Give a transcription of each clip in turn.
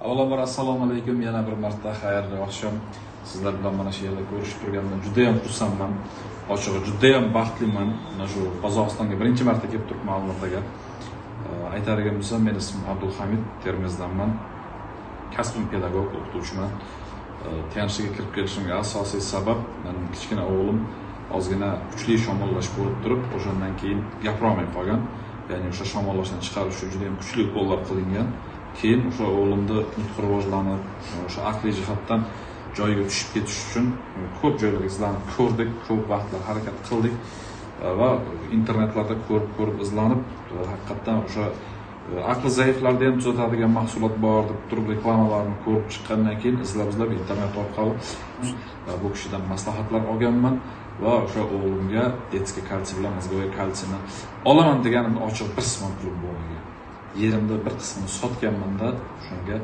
Avvalambor assalomu alaykum, yana bir marta xayrli oqshom. Sizlar bilan mana shu yerda ko'rishib turganimdan juda ham xursandman. Ochig'i juda ham baxtliman. Mana shu Qozog'istonga birinchi marta kelib turibman Olmaotaga. Aytadigan bo'lsam, men ismim Abdulhamid, Termizdanman. Kasbim pedagog, o'qituvchiman. Tianjiga kirib kelishimga asosiy sabab mening kichkina o'g'lim ozgina kuchli shamollash bo'lib turib, o'shandan keyin gapirolmay qolgan. Ya'ni o'sha shamollashdan chiqarish uchun juda ham kuchli qo'llar qilingan. Keyin o'sha o'g'limni nutqi rivojlanib, o'sha aqliy jihatdan joyiga tushib ketish uchun ko'p joylarga izlanib ko'rdik, ko'p vaqtlar harakat qildik va internetlarda ko'rib izlanib, haqiqatan o'sha aqli zaiflarni ham tuzatadigan mahsulot bor deb turib reklamalarni ko'rib chiqqandan keyin izlab internet orqali bu kishidan maslahatlar olganman va o'sha o'g'limga detskiy kalsiy bilan mozgoviy kalsiyni olaman deganimni ochiq bir simon pulim bo'lmagan. Yerimda bir qismini sotganman-da, shunga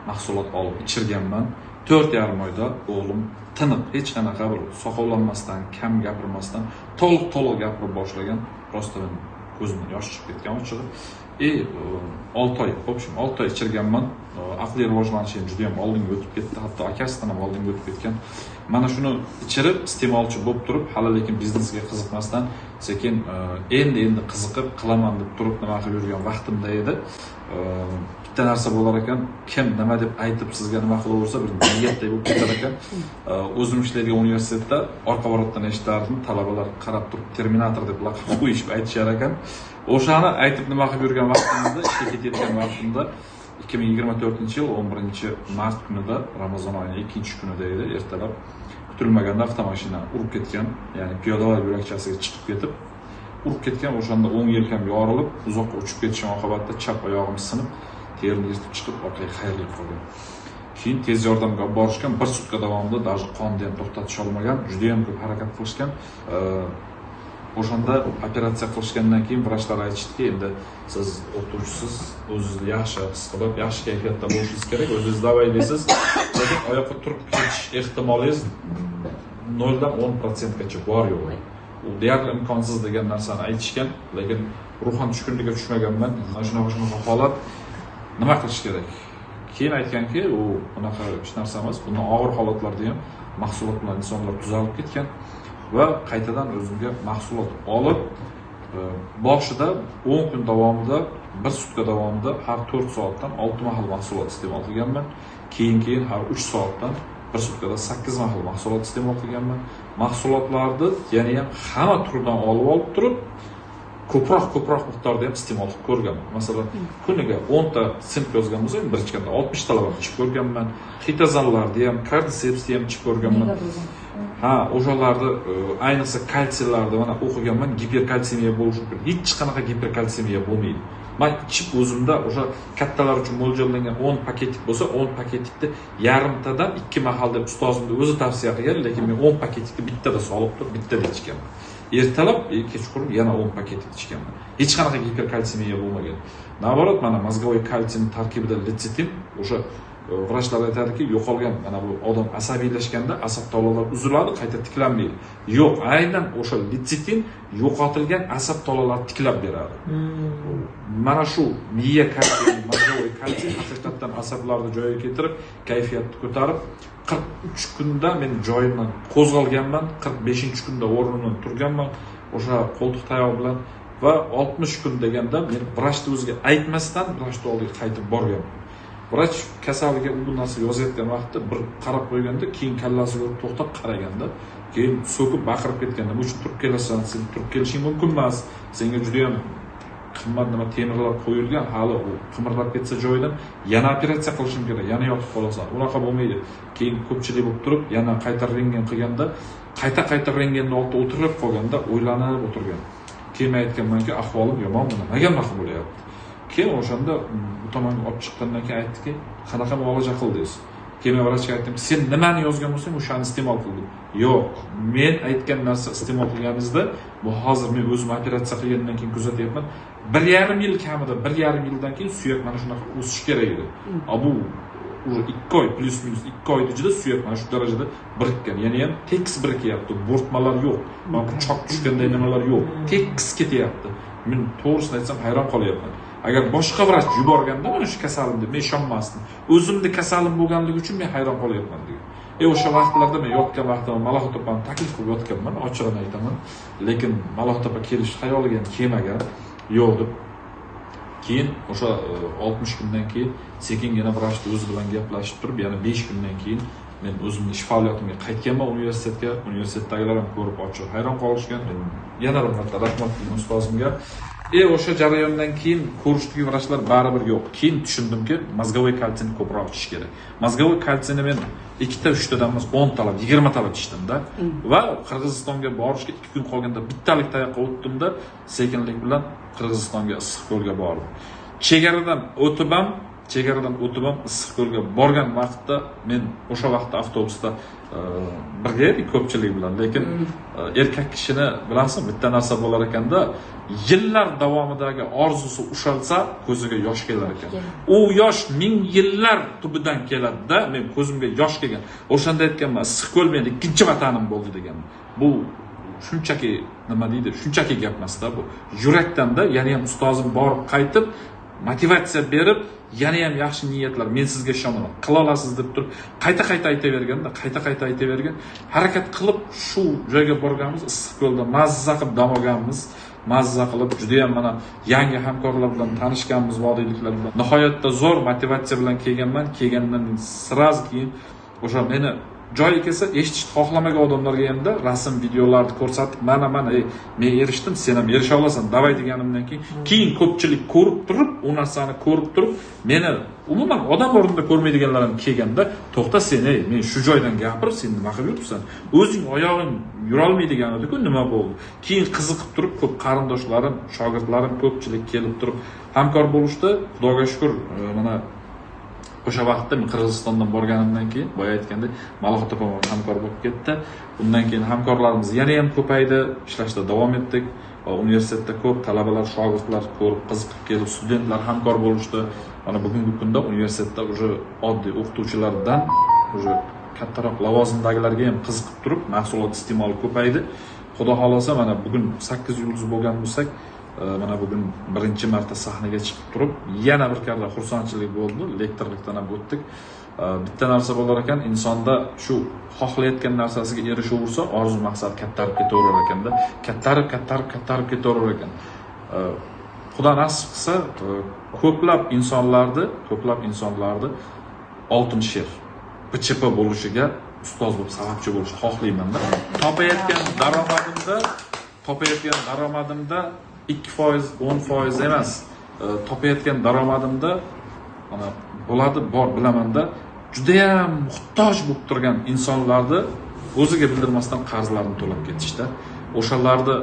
mahsulot olib ichirganman. 4,5 oyda o'g'lim tiniq, hech qanaqa bir soqovlanmasdan, kam gapirmasdan, to'liq gapira boshlagan. Prosta men ko'zimdan yosh chiqib ketgan ochig'i. 6 oy, o'pshim 6 oy ichirganman. Aqliy rivojlanishi ham juda ham oldinga o'tib ketdi, hatto akasidan ham oldinga o'tib ketgan. Mana shuni ichirib, iste'molchi bo'lib turib, hali lekin biznesga qiziqmasdan, sekin endi qiziqib qilaman deb turib nima qilib yurgan vaqtimda edi. Bitta narsa bo'lar ekan, kim nima deb aytib sizga nima qilaversa, bir niyatday bo'lib ketar ekan. O'zim ishlaydigan universitetda orqa borotdan eshitardim, talabalar qarab turib Terminator deb laqab qo'yishib aytishar ekan. O'shani aytib nima qilib yurgan vaqtimda, ishga ketayotgan vaqtimda 2024-yil 11-mart kunida, Ramazon oyining 2-kunida edi, ertalab kutilmaganda avtomashina urib ketgan, ya'ni piyodalar yo'lakchasiga chiqib ketib, urib ketgan. O'shanda o'ng yelkam yorilib, uzoqqa uchib ketishim oqibatida chap oyog'im sinib, terini yirtib chiqib, orqaga xayrlik qolgan. Keyin tez yordamga olib borishgan, bir sutka davomida даже qonni ham to'xtatisha olmagan, juda ham ko'p harakat qilishgan. O'shanda operatsiya qilishgandan keyin vrachlar aytishdiki, endi siz o'qituvchisiz, o'zingizni yaxshi his qilib, yaxshi kayfiyatda bo'lishingiz kerak, o'zingiz davay deysiz, lekin oyoqqa turib ketish ehtimolingiz 0 dan 10% gacha bor yo'q. U deyarli imkonsiz degan narsani aytishgan, lekin ruhan tushkunlikka tushmaganman. Mana shunaqa holat nima qilish kerak? Keyin aytganki, u bunaqa hech narsa emas, bundan og'ir holatlarda ham mahsulot bilan insonlar tuzalib ketgan va qaytadan o'zimga mahsulot olib, boshida 10 kun davomida, bir sutka davomida har 4 soatdan 6 mahal mahsulot iste'mol qilganman. Keyin har 3 soatdan bir sutkada 8 mahal mahsulot iste'mol qilganman. Mahsulotlarni yana ham hamma turdan olib turib, ko'proq miqdorda ham iste'mol qilib ko'rganman. Masalan, kuniga 10 ta sinf yozgan bo'lsam, bir ichganda 60 talab ichib ko'rganman. Xitazanlarni ham, kardisepsni ham ichib ko'rganman. O'shalarni ayniqsa kalsiylarni mana o'qiganman, giperkalsemiya bo'lishi mumkin. Hech qanaqa giperkalsemiya bo'lmaydi. Men ichib o'zimda o'sha kattalar uchun mo'ljallangan 10 paketik bo'lsa, 10 paketikni yarimtadan 2 mahal deb ustozimni o'zi tavsiya qilgan, lekin men 10 paketikni bittada solib turib, bittada ichganman. Ertalab, kechqurun yana 10 paketik ichganman. Hech qanaqa giperkalsemiya bo'lmagan. Navorot, mana mozgoviy kalsiyning tarkibida letsitin, o'sha vrachlar aytadiki, yo'qolgan, mana bu odam asabiylashganda asab tolalari uziladi, qayta tiklanmaydi. Yo'q, aynan o'sha letsitin yo'qotilgan asab tolalarini tiklab beradi. Mana shu miya kalsiy, mozgoviy kalsiy haqiqatan asablarni joyiga keltirib, kayfiyatni ko'tarib, 43 kunda men joyimdan qo'zg'alganman, 45-kunda o'rnimdan turganman, o'sha qo'ltiq tayoq bilan va 60 kun deganda men vrachni o'ziga aytmasdan vrachni oldiga qaytib borganman. Vrach kasalga bu narsa yozayotgan vaqtda bir qarab qo'yganda, keyin kallasiga to'xtab qaraganda, keyin so'kib baqirib ketganda, "Bu uchun turib kelasan, sen turib kelishing mumkin emas. Senga juda ham qimmat nima temirlar qo'yilgan, hali u qimirlab ketsa joyidan yana operatsiya qilishim kerak, yana yotib qolasan." Unaqa bo'lmaydi. Keyin ko'pchilik bo'lib turib, yana qayta rengen qilganda, qayta rengenni oldida o'tirib qolganda o'ylanib o'tirgan. Keyin aytganmanki, ahvolim yomon, nimaga bunaqa bo'lyapti? Keyin o'shanda bu tomonga olib chiqqandan keyin aytdiki, "Qanaqa muolaja qildingiz?" Keyin vrachga aytdim, "Sen nimani yozgan bo'lsang, o'shani iste'mol qildim." "Yo'q, men aytgan narsa iste'mol qilganingizda, bu hozir men o'zim operatsiya qilgandan keyin kuzatyapman, 1,5 yil kamida, 1,5 yildan keyin suyak mana shunaqa o'sish kerak edi. Bu 2 oy plus minus 2 oyda ichida suyak mana shu darajada birikkan. Ya'ni ham tekis birikyapti, bo'rtmalar yo'q. Mana chok tushganday nimalar yo'q. Tekis ketyapti. Men to'g'risini aytsam hayron qolyapman. agar boshqa vrach yuborganda mana shu kasalim deb men ishonmasdim. O'zimni kasalim bo'lganligi uchun men hayron qolyapman degan. O'sha vaqtlarda men yotgan vaqtimda Maloh topani taklif qilib yotganman, ochig'ini aytaman. Lekin Maloh topa kelish xayoliga ham kelmagan, yo'q deb. Keyin o'sha 60 kundan keyin sekingina vrachni o'zi bilan gaplashib turib, yana 5 kundan keyin men o'zimning ish faoliyatimga qaytganman universitetga. Universitetdagilar ham ko'rib ochiq hayron qolishgan. Men yana bir marta rahmat qilaman ustozimga. O'sha jarayondan keyin ko'rishdagi vrachlar baribir yo'q. Keyin tushundimki, mozgovoy kalsiyni ko'proq ichish kerak. Mozgovoy kalsiyni men 2 ta 3 tadan emas 10 talab, 20 talab ichdimda va Qirg'izistonga borishga 2 kun qolganda bittalik tayoqqa o'tdimda, sekinlik bilan Qirg'izistonga Issiqko'lga bordim. Chegaradan o'tib ham Issiqko'lga borgan vaqtda men o'sha vaqtda avtobusda birga edik ko'pchilik bilan, lekin erkak kishini bilasizmi, bitta narsa bo'lar ekanda, yillar davomidagi orzusi ushalsa ko'ziga yosh kelar ekan. U yosh ming yillar tubidan keladi-da, men ko'zimga yosh kelgan. O'shanda aytganman, Issiqko'l mening ikkinchi vatanim bo'ldi degan. Bu shunchaki nima deydi? Shunchaki gap emas-da bu. Yurakdan-da, yana ham ustozim borib qaytib motivatsiya berib, yana ham yaxshi niyatlar, men sizga ishonaman, qila olasiz deb turib, qayta aytaverganda, qayta aytavergan, harakat qilib shu joyga borganmiz, Issiqko'lda mazza qilib dam olganmiz, mazza qilib juda ham mana yangi hamkorlar bilan tanishganmiz, vodiyliklar bilan. Nihoyatda zo'r motivatsiya bilan kelganman. Kelgandan sraz keyin o'sha meni joyi kelsa eshitishni xohlamagan odamlarga hamda rasm, videolarni ko'rsatib, mana men erishdim, sen ham erisha olasan, davay deganimdan keyin ko'pchilik ko'rib turib, u narsani ko'rib turib, meni umuman odam o'rnida ko'rmaydiganlar ham kelganda, to'xta sen, men shu joydan gapir, sen nima qilib yuribsan? O'zing oyog'ing yura olmaydigan edi-ku, nima bo'ldi? Keyin qiziqib turib, ko'p qarindoshlarim, shogirdlarim ko'pchilik kelib turib hamkor bo'lishdi. Xudoga shukr, mana o'sha vaqtda men Qirg'izistondan borganimdan keyin, boya aytgandek, Maloh topa hamkor bo'lib ketdi. Undan keyin hamkorlarimiz yana ham ko'paydi, ishlashda davom etdik. Universitetda ko'p talabalar, shogirdlar ko'rib qiziqib kelib, studentlar hamkor bo'lishdi. Mana bugungi kunda universitetda o'sha oddiy o'qituvchilardan o'sha kattaroq lavozimdagilarga ham qiziqib turib, mahsulot iste'moli ko'paydi. Xudo xolasa mana bugun 8 yulduz bo'lgan bo'lsak, mana bugun birinchi marta sahnaga chiqib turib, yana bir karra xursandchilik bo'ldi, lektorlikdan ham o'tdik. Bitta narsa bo'lar ekan, insonda shu xohlayotgan narsasiga erishaversa, orzu maqsad kattarib ketaverar ekanda, kattarib ketaverar ekan. Xudo nasib qilsa, ko'plab insonlarni oltin sher, BCP bo'lishiga ustoz bo'lib sababchi bo'lishni xohlayman-da. Topayotgan daromadimda 2%, 10% emas. Topayotgan daromadimda mana bo'ladi, bor bilamanda, juda ham muhtoj bo'lib turgan insonlarni o'ziga bildirmasdan qarzlarini to'lab ketishdi. O'shalarni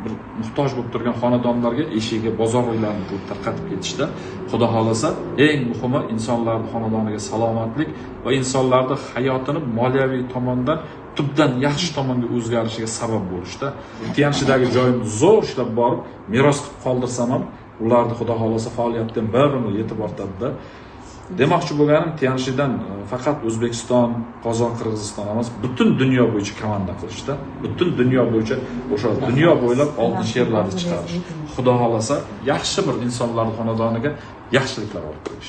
bir muhtoj bo'lib turgan xonadonlarga eshigiga bozor uylarini qilib tarqatib ketishdi. Xudo xolasa, eng muhimi insonlarning xonadoniga salomatlik va insonlarning hayotini moliyaviy tomondan tubdan yaxshi tomonga o'zgarishiga sabab bo'lishdi. Tianshidagi joyimni zo'r ishlab borib, meros qilib qoldirsam ham, ularni Xudo xolasa faoliyatdan birni yetib ortadi. Demoqchi bo'lganim, Tianshidan faqat O'zbekiston, Qozon, Qirg'iziston emas, butun dunyo bo'yicha komanda qilishdi. Butun dunyo bo'yicha o'sha dunyo bo'ylab oltin sherlarni chiqarish. Xudo xolasa, yaxshi bir insonlarning xonadoniga yaxshiliklar olib kelish.